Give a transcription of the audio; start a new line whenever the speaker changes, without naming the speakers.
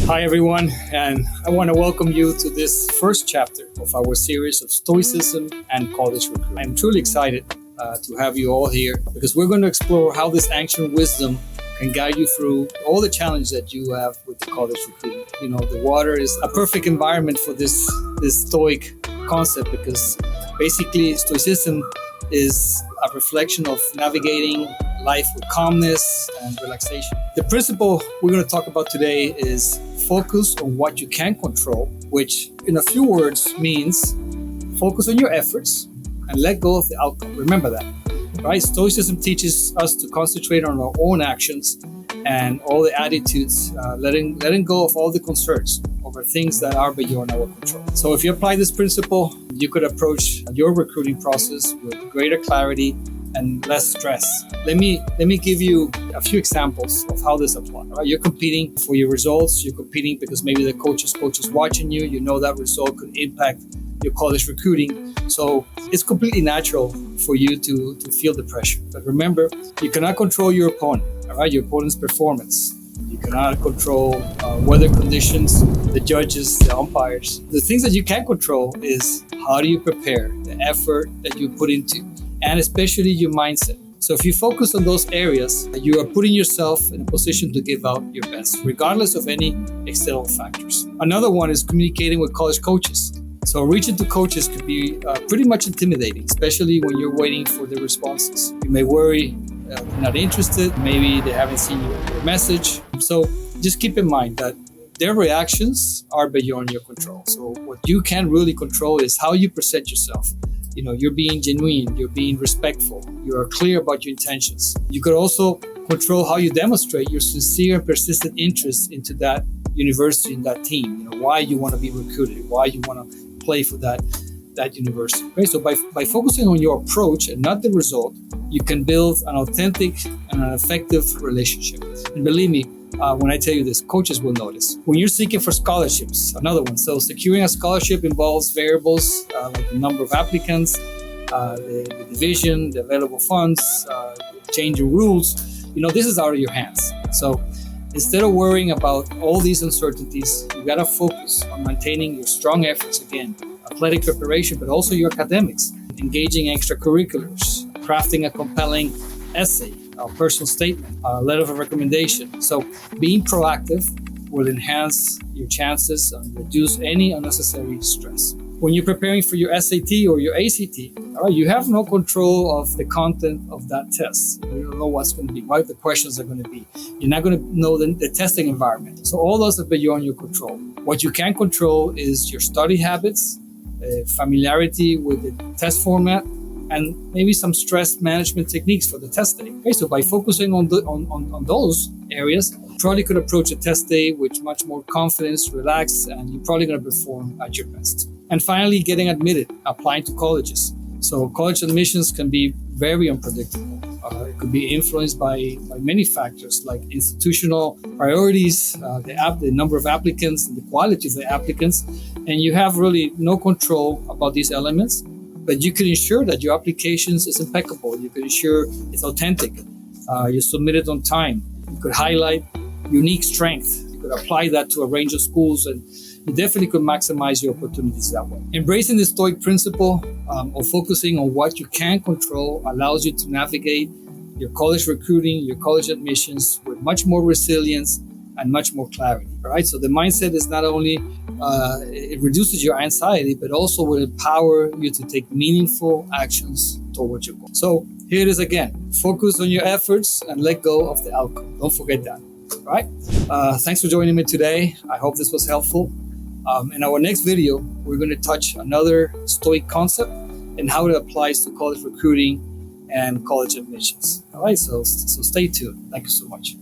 Hi, everyone, and I want to welcome you to this first chapter of our series of Stoicism and college recruitment. I'm truly excited to have you all here because we're going to explore how this ancient wisdom can guide you through all the challenges that you have with the college recruitment. You know, the water is a perfect environment for this Stoic concept because basically Stoicism is a reflection of navigating life with calmness and relaxation. The principle we're going to talk about today is focus on what you can control, which in a few words means focus on your efforts and let go of the outcome. Remember that, right? Stoicism teaches us to concentrate on our own actions and all the attitudes, letting go of all the concerns over things that are beyond our control. So if you apply this principle, you could approach your recruiting process with greater clarity and less stress. Let me give you a few examples of how this applies. Right? You're competing for your results. You're competing because maybe the coach is watching you. You know that result could impact your college recruiting. So it's completely natural for you to feel the pressure. But remember, you cannot control your opponent. All right, your opponent's performance. You cannot control weather conditions, the judges, the umpires. The things that you can control is how do you prepare, the effort that you put into, and especially your mindset. So if you focus on those areas, you are putting yourself in a position to give out your best, regardless of any external factors. Another one is communicating with college coaches. So reaching to coaches could be pretty much intimidating, especially when you're waiting for the responses. You may worry they're not interested, maybe they haven't seen your message. So just keep in mind that their reactions are beyond your control. So what you can really control is how you present yourself. You know, you're being genuine, you're being respectful, you are clear about your intentions. You could also control how you demonstrate your sincere and persistent interest into that university and that team. You know, why you want to be recruited, why you want to play for that university. Okay? So by focusing on your approach and not the result, you can build an authentic and an effective relationship. And believe me, when I tell you this, coaches will notice. When you're seeking for scholarships, another one. So securing a scholarship involves variables like the number of applicants, the division, the available funds, changing rules. You know, this is out of your hands. So instead of worrying about all these uncertainties, you got to focus on maintaining your strong efforts again, athletic preparation, but also your academics, engaging extracurriculars, crafting a compelling essay, a personal statement, a letter of recommendation. So being proactive will enhance your chances and reduce any unnecessary stress. When you're preparing for your SAT or your ACT, all right, you have no control of the content of that test. You don't know what's going to be, what the questions are going to be. You're not going to know the testing environment. So all those are beyond your control. What you can control is your study habits, familiarity with the test format, and maybe some stress management techniques for the test day. Okay, so by focusing on those areas, you probably could approach a test day with much more confidence, relaxed, and you're probably going to perform at your best. And finally, getting admitted, applying to colleges. So college admissions can be very unpredictable. It could be influenced by many factors like institutional priorities, the number of applicants, and the quality of the applicants. And you have really no control about these elements. But you can ensure that your applications is impeccable. You can ensure it's authentic. You submit it on time. You could highlight unique strength. You could apply that to a range of schools, and you definitely could maximize your opportunities that way. Embracing the Stoic principle of focusing on what you can control allows you to navigate your college recruiting, your college admissions with much more resilience and much more clarity. All right. So the mindset is not only it reduces your anxiety, but also will empower you to take meaningful actions towards your goal. So here it is again. Focus on your efforts and let go of the outcome. Don't forget that. All right. Thanks for joining me today. I hope this was helpful. In our next video, we're going to touch another Stoic concept and how it applies to college recruiting and college admissions. All right. So stay tuned. Thank you so much.